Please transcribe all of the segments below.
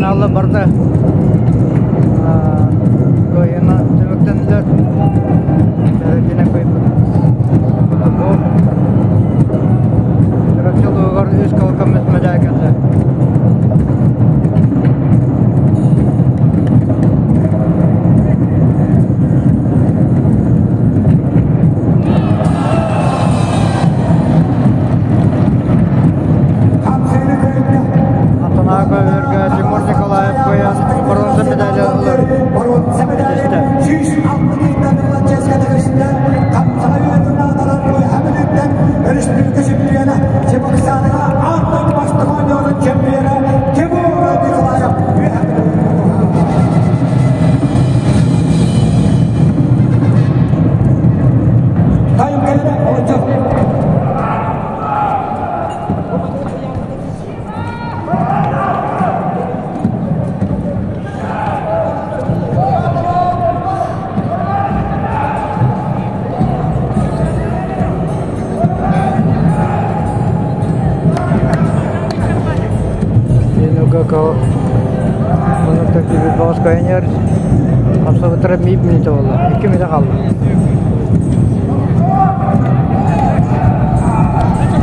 финалы барды. Көйіні түміктенділер. Тәрекіне көйбі. Бұл жүрекшілі ұғар үз қалқамыз мәдәкенді. Тимур Николаев қоян бронза медалі ұлыр. Kau menurut aktivitas bawah kayaknya harus terlebih menit Allah. Iki minta kalau.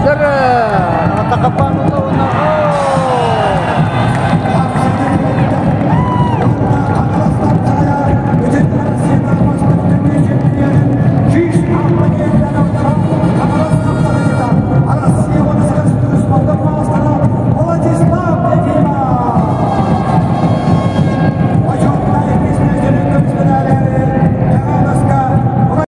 Jara, mata kapal.